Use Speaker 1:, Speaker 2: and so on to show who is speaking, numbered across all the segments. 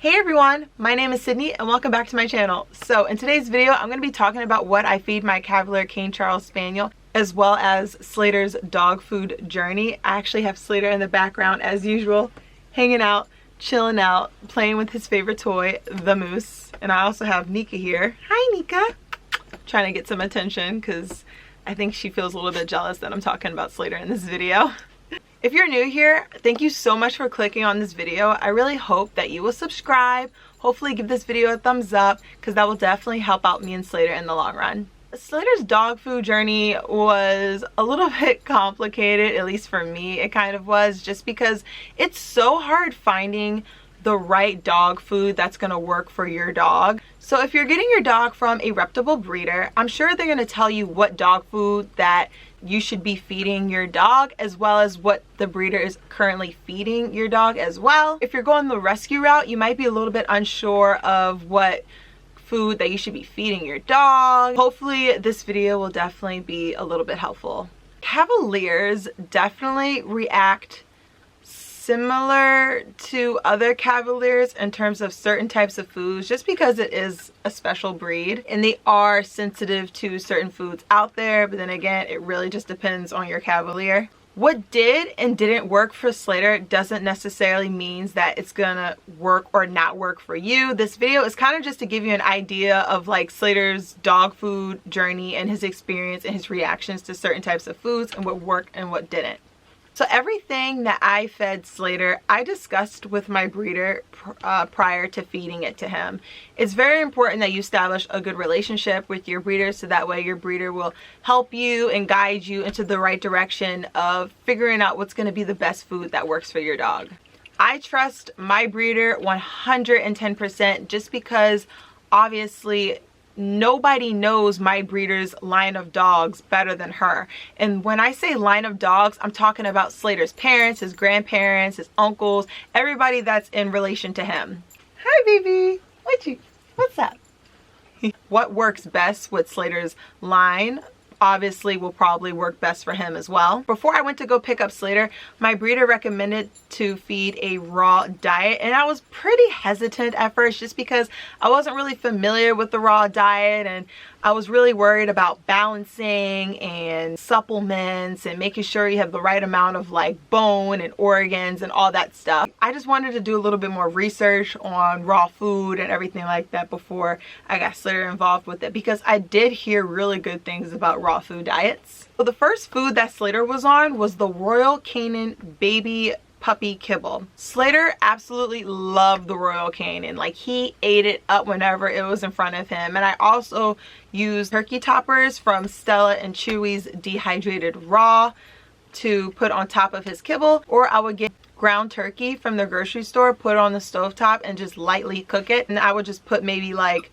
Speaker 1: Hey everyone, my name is Sydney and welcome back to my channel. So in today's video, I'm going to be talking about what I feed my Cavalier King Charles Spaniel, as well as Slater's dog food journey. I actually have Slater in the background as usual, hanging out, chilling out, playing with his favorite toy, the moose. And I also have Nika here. Hi Nika! Trying to get some attention because I think she feels a little bit jealous that I'm talking about Slater in this video. If you're new here, thank you so much for clicking on this video. I really hope that you will subscribe, hopefully give this video a thumbs up, because that will definitely help out me and Slater in the long run. Slater's dog food journey was a little bit complicated, at least for me it kind of was, just because it's so hard finding the right dog food that's going to work for your dog. So if you're getting your dog from a reputable breeder, I'm sure they're going to tell you what dog food that you should be feeding your dog, as well as what the breeder is currently feeding your dog as well. If you're going the rescue route, you might be a little bit unsure of what food that you should be feeding your dog. Hopefully this video will definitely be a little bit helpful. Cavaliers definitely react similar to other Cavaliers in terms of certain types of foods, just because it is a special breed and they are sensitive to certain foods out there. But then again, it really just depends on your Cavalier. What did and didn't work for Slater doesn't necessarily mean that it's gonna work or not work for you. This video is kind of just to give you an idea of like Slater's dog food journey and his experience and his reactions to certain types of foods and what worked and what didn't. So everything that I fed Slater, I discussed with my breeder prior to feeding it to him. It's very important that you establish a good relationship with your breeder, so that way your breeder will help you and guide you into the right direction of figuring out what's going to be the best food that works for your dog. I trust my breeder 110% just because obviously nobody knows my breeder's line of dogs better than her. And when I say line of dogs, I'm talking about Slater's parents, his grandparents, his uncles, everybody that's in relation to him. Hi baby, what's up? What works best with Slater's line obviously will probably work best for him as well. Before I went to go pick up Slater, my breeder recommended to feed a raw diet, and I was pretty hesitant at first just because I wasn't really familiar with the raw diet, and I was really worried about balancing and supplements and making sure you have the right amount of like bone and organs and all that stuff. I just wanted to do a little bit more research on raw food and everything like that before I got Slater involved with it, because I did hear really good things about raw food diets. So the first food that Slater was on was the Royal Canin baby puppy kibble. Slater absolutely loved the Royal Canin. Like, he ate it up whenever it was in front of him. And I also used turkey toppers from Stella and Chewy's dehydrated raw to put on top of his kibble, or I would get ground turkey from the grocery store, put it on the stovetop and just lightly cook it, and I would just put maybe like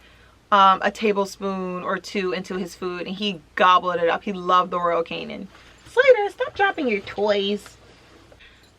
Speaker 1: a tablespoon or two into his food, and he gobbled it up. He loved the Royal Canin. Slater, stop dropping your toys.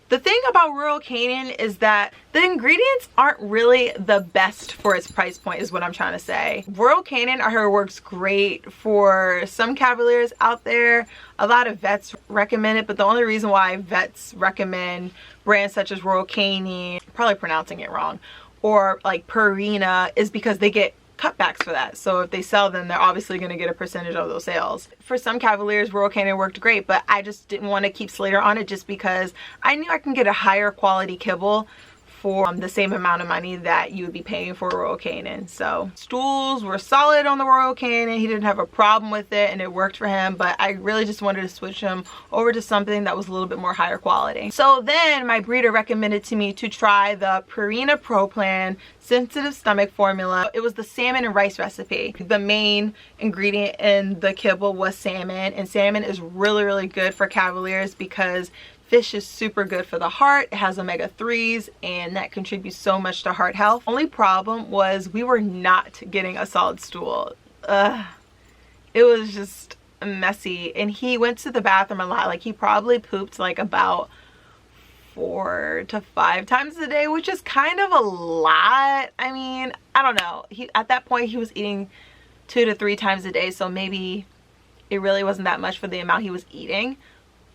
Speaker 1: The thing about Royal Canin is that the ingredients aren't really the best for its price point, is what I'm trying to say. Royal Canin, I heard, works great for some Cavaliers out there. A lot of vets recommend it, but the only reason why vets recommend brands such as Royal Canin, probably pronouncing it wrong, or like Purina, is because they get cutbacks for that. So if they sell them, they're obviously going to get a percentage of those sales. For some Cavaliers, Royal Canin worked great, but I just didn't want to keep Slater on it just because I knew I can get a higher quality kibble for the same amount of money that you would be paying for Royal Canin. So stools were solid on the Royal Canin. He didn't have a problem with it and it worked for him, but I really just wanted to switch him over to something that was a little bit more higher quality. So then my breeder recommended to me to try the Purina Pro Plan sensitive stomach formula. It was the salmon and rice recipe. The main ingredient in the kibble was salmon, and salmon is really good for Cavaliers because fish is super good for the heart. It has omega-3s, and that contributes so much to heart health. Only problem was we were not getting a solid stool. It was just messy, and he went to the bathroom a lot. Like, he probably pooped like about 4 to 5 times a day, which is kind of a lot. I mean, I don't know. At that point he was eating 2 to 3 times a day, so maybe it really wasn't that much for the amount he was eating.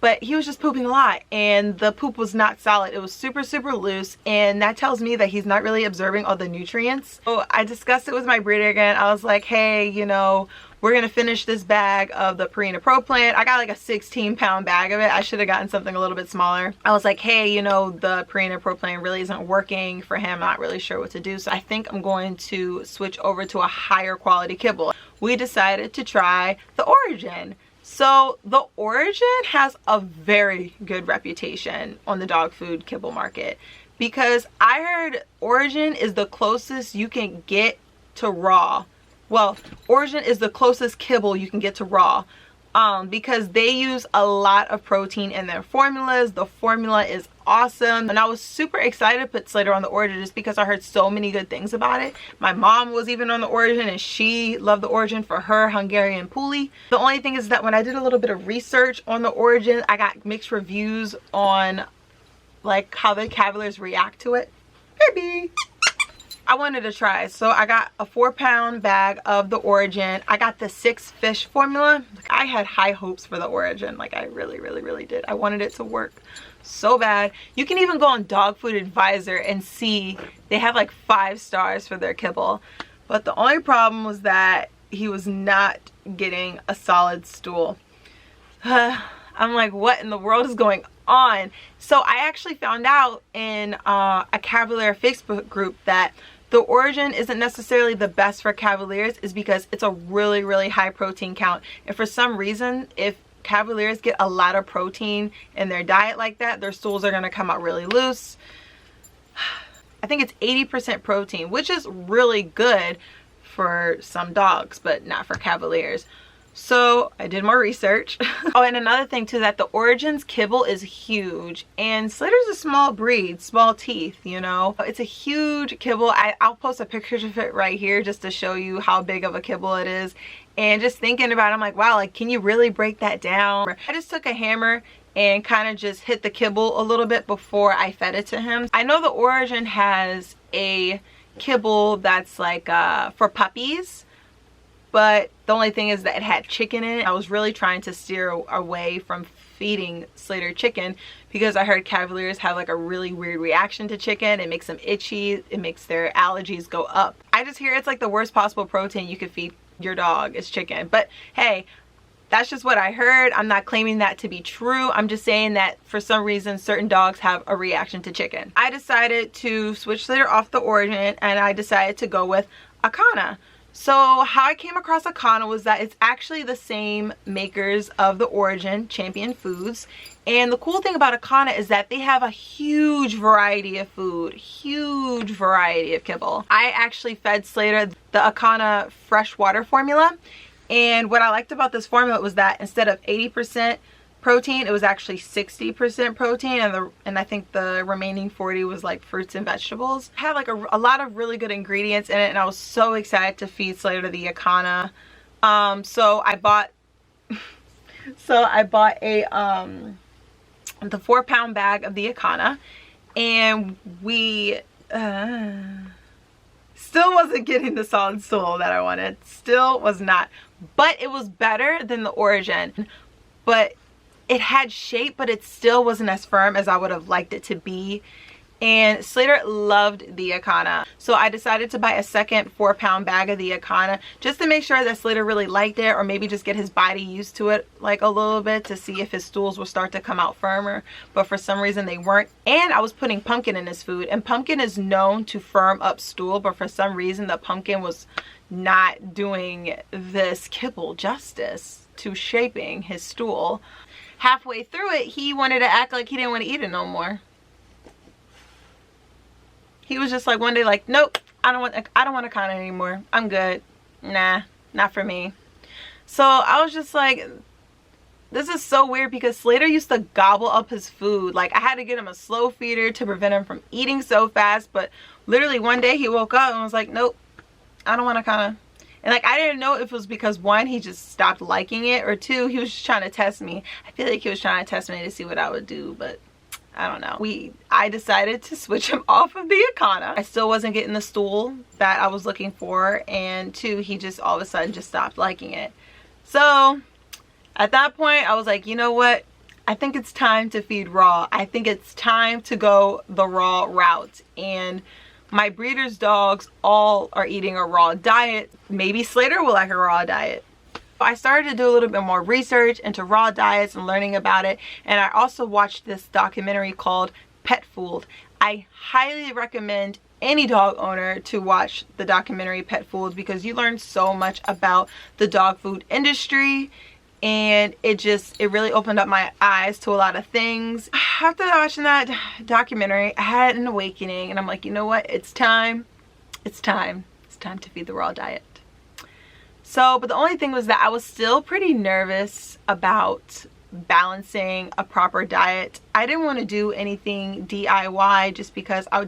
Speaker 1: but he was just pooping a lot, and the poop was not solid. It was super loose, and that tells me that he's not really absorbing all the nutrients. So I discussed it with my breeder again. I was like, hey, you know, we're gonna finish this bag of the Purina Pro Plan. I got like a 16-pound bag of it. I should have gotten something a little bit smaller. I was like, hey, you know, the Purina Pro Plan really isn't working for him. I'm not really sure what to do. So I think I'm going to switch over to a higher quality kibble. We decided to try the Orijen. So the Orijen has a very good reputation on the dog food kibble market, because I heard Orijen is the closest you can get to raw. Well, Orijen is the closest kibble you can get to raw, because they use a lot of protein in their formulas. The formula is awesome, and I was super excited to put Slater on the Orijen just because I heard so many good things about it. My mom was even on the Orijen, and she loved the Orijen for her Hungarian Puli. The only thing is that when I did a little bit of research on the Orijen, I got mixed reviews on like how the Cavaliers react to it. Baby, I wanted to try, so I got a 4-pound bag of the Orijen. I got the 6 fish formula. I had high hopes for the Orijen. Like, I really did. I wanted it to work so bad. You can even go on Dog Food Advisor and see they have like 5 stars for their kibble. But the only problem was that he was not getting a solid stool. I'm like, what in the world is going on? So I actually found out in a Cavalier Facebook group that the Orijen isn't necessarily the best for Cavaliers, is because it's a really high protein count. And for some reason, if Cavaliers get a lot of protein in their diet like that, their stools are going to come out really loose. I think it's 80% protein, which is really good for some dogs, but not for Cavaliers. So I did more research. Oh, and another thing too, that the Orijen's kibble is huge, and Slater's a small breed, small teeth, you know. It's a huge kibble. I'll post a picture of it right here just to show you how big of a kibble it is. And just thinking about it, I'm like, wow, like, can you really break that down? I just took a hammer and kind of just hit the kibble a little bit before I fed it to him. I know the Orijen has a kibble that's like for puppies, but the only thing is that it had chicken in it. I was really trying to steer away from feeding Slater chicken because I heard Cavaliers have like a really weird reaction to chicken. It makes them itchy. It makes their allergies go up. I just hear it's like the worst possible protein you could feed your dog is chicken. But hey, that's just what I heard. I'm not claiming that to be true. I'm just saying that for some reason certain dogs have a reaction to chicken. I decided to switch Slater off the Orijen, and I decided to go with Acana. So how I came across Acana was that it's actually the same makers of the Orijen, Champion Foods. And the cool thing about Acana is that they have a huge variety of food, huge variety of kibble. I actually fed Slater the Acana freshwater formula. And what I liked about this formula was that instead of 80% protein, it was actually 60% protein, and I think the remaining 40 was like fruits and vegetables. It had like a lot of really good ingredients in it, and I was so excited to feed Slater the Acana. So I bought a the 4-pound bag of the Acana, and we still wasn't getting the solid stool that I wanted. Still was not, but it was better than the Orijen. But it had shape, but it still wasn't as firm as I would have liked it to be. And Slater loved the Acana. So I decided to buy a second 4-pound bag of the Acana just to make sure that Slater really liked it, or maybe just get his body used to it like a little bit to see if his stools will start to come out firmer. But for some reason they weren't. And I was putting pumpkin in his food, and pumpkin is known to firm up stool, but for some reason the pumpkin was not doing this kibble justice to shaping his stool. Halfway through it, he wanted to act like he didn't want to eat it no more. He was just like one day like, nope, I don't want Acana anymore. I'm good. Nah, not for me. So I was just like, this is so weird, because Slater used to gobble up his food. Like, I had to get him a slow feeder to prevent him from eating so fast. But literally one day he woke up and was like, nope, I don't want Acana. And like, I didn't know if it was because one, he just stopped liking it, or two, he was just trying to test me. I feel like he was trying to test me to see what I would do, but I don't know. I decided to switch him off of the Acana. I still wasn't getting the stool that I was looking for, and two, he just all of a sudden just stopped liking it. So at that point I was like, you know what, I think it's time to feed raw. I think it's time to go the raw route. And my breeder's dogs all are eating a raw diet. Maybe Slater will like a raw diet. I started to do a little bit more research into raw diets and learning about it. And I also watched this documentary called Pet Food. I highly recommend any dog owner to watch the documentary Pet Food because you learn so much about the dog food industry. And it really opened up my eyes to a lot of things. After watching that documentary, I had an awakening, and I'm like, you know what? It's time. It's time. It's time to feed the raw diet. So, but the only thing was that I was still pretty nervous about balancing a proper diet. I didn't want to do anything DIY just because I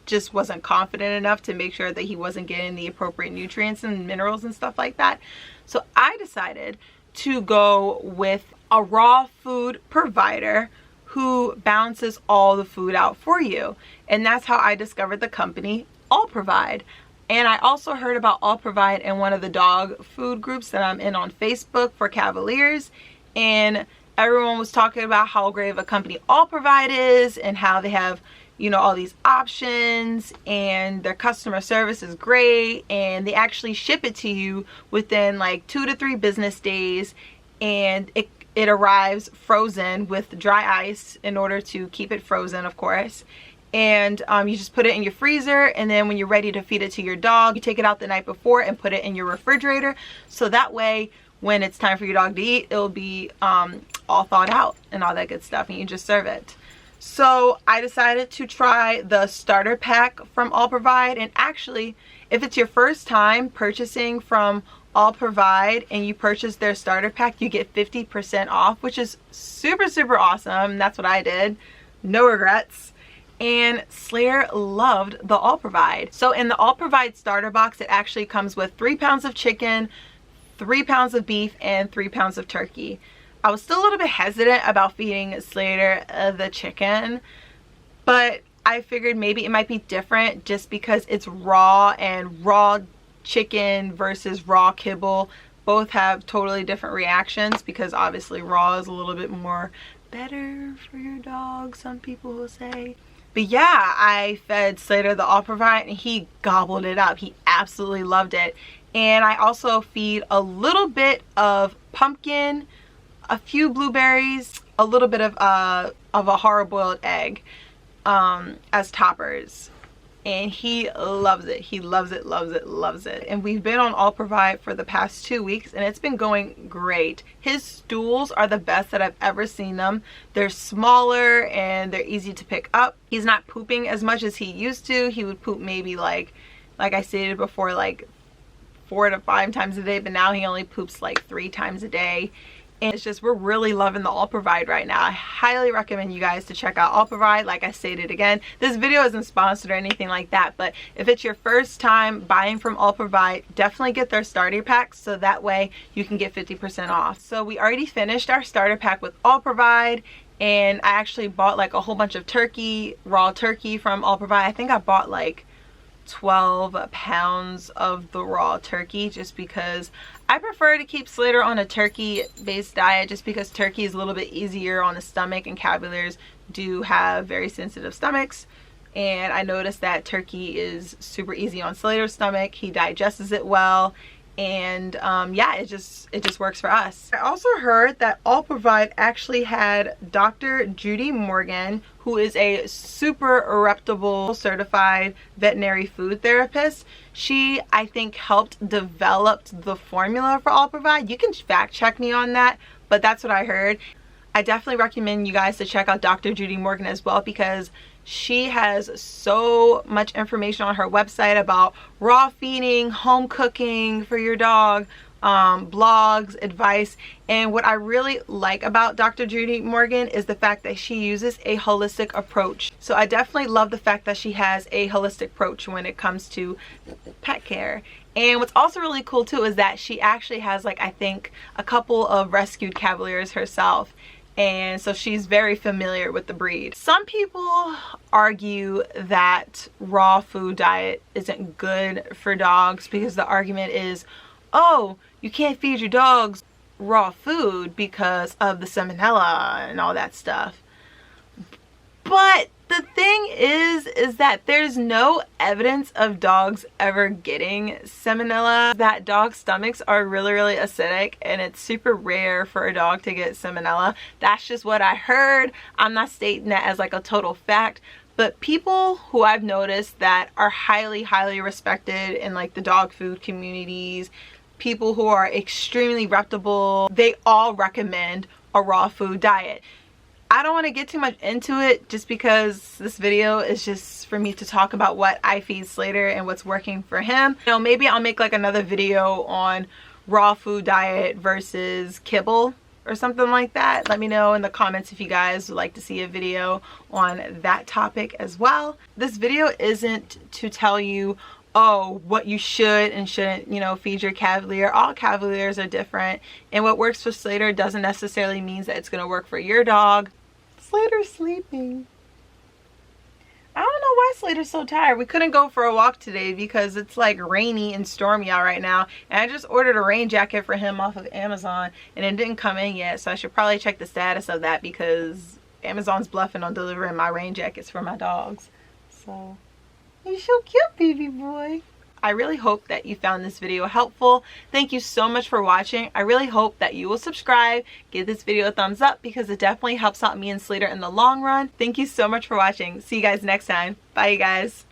Speaker 1: just wasn't confident enough to make sure that he wasn't getting the appropriate nutrients and minerals and stuff like that. So I decided to go with a raw food provider who balances all the food out for you. And that's how I discovered the company All Provide. And I also heard about All Provide in one of the dog food groups that I'm in on Facebook for Cavaliers. And everyone was talking about how great of a company All Provide is and how they have, you know, all these options and their customer service is great, and they actually ship it to you within like 2 to 3 business days, and it arrives frozen with dry ice in order to keep it frozen, of course. And you just put it in your freezer, and then when you're ready to feed it to your dog, you take it out the night before and put it in your refrigerator, so that way when it's time for your dog to eat, it'll be all thawed out and all that good stuff, and you just serve it. So I decided to try the starter pack from All Provide. And actually, if it's your first time purchasing from All Provide and you purchase their starter pack, you get 50% off, which is super, super awesome. That's what I did. No regrets. And Slater loved the All Provide. So in the All Provide starter box, it actually comes with 3 pounds of chicken, 3 pounds of beef, and 3 pounds of turkey. I was still a little bit hesitant about feeding Slater the chicken, but I figured maybe it might be different just because it's raw, and raw chicken versus raw kibble both have totally different reactions, because obviously raw is a little bit more better for your dog, some people will say. But yeah, I fed Slater the All Provide and he gobbled it up. He absolutely loved it. And I also feed a little bit of pumpkin, a few blueberries, a little bit of a hard-boiled egg as toppers, and he loves it. He loves it, loves it, loves it. And we've been on All Provide for the past 2 weeks, and it's been going great. His stools are the best that I've ever seen them. They're smaller and they're easy to pick up. He's not pooping as much as he used to. He would poop maybe like I stated before, like 4 to 5 times a day, but now he only poops like 3 times a day. And it's just, we're really loving the All Provide right now. I highly recommend you guys to check out All Provide. Like I stated again, this video isn't sponsored or anything like that, but if it's your first time buying from All Provide, definitely get their starter packs, so that way you can get 50% off. So we already finished our starter pack with All Provide, and I actually bought like a whole bunch of turkey, raw turkey from All Provide. I think I bought like 12 pounds of the raw turkey, just because I prefer to keep Slater on a turkey based diet, just because turkey is a little bit easier on the stomach, and Cavaliers do have very sensitive stomachs, and I noticed that turkey is super easy on Slater's stomach. He digests it well, and yeah, it just works for us. I also heard that All Provide actually had Dr. Judy Morgan, who is a super reputable certified veterinary food therapist. She, I think, helped develop the formula for All Provide. You can fact check me on that, but that's what I heard. I definitely recommend you guys to check out Dr. Judy Morgan as well, because she has so much information on her website about raw feeding, home cooking for your dog, blogs, advice. And what I really like about Dr. Judy Morgan is the fact that she uses a holistic approach. So I definitely love the fact that she has a holistic approach when it comes to pet care. And what's also really cool too is that she actually has, like, I think a couple of rescued Cavaliers herself, and so she's very familiar with the breed. Some people argue that raw food diet isn't good for dogs, because the argument is, oh, you can't feed your dogs raw food because of the salmonella and all that stuff. But the thing is that there's no evidence of dogs ever getting salmonella. That dog stomachs are really, really acidic, and it's super rare for a dog to get salmonella. That's just what I heard. I'm not stating that as like a total fact, but people who I've noticed that are highly, highly respected in like the dog food communities, people who are extremely reputable, they all recommend a raw food diet. I don't want to get too much into it just because this video is just for me to talk about what I feed Slater and what's working for him. You know, maybe I'll make like another video on raw food diet versus kibble or something like that. Let me know in the comments if you guys would like to see a video on that topic as well. This video isn't to tell you, oh, what you should and shouldn't, you know, feed your Cavalier. All Cavaliers are different, and what works for Slater doesn't necessarily mean that it's going to work for your dog. Slater's sleeping. I don't know why Slater's so tired. We couldn't go for a walk today because it's like rainy and stormy out right now, and I just ordered a rain jacket for him off of Amazon and it didn't come in yet, so I should probably check the status of that because Amazon's bluffing on delivering my rain jackets for my dogs. So he's so cute, baby boy. I really hope that you found this video helpful. Thank you so much for watching. I really hope that you will subscribe, give this video a thumbs up because it definitely helps out me and Slater in the long run. Thank you so much for watching. See you guys next time. Bye, you guys.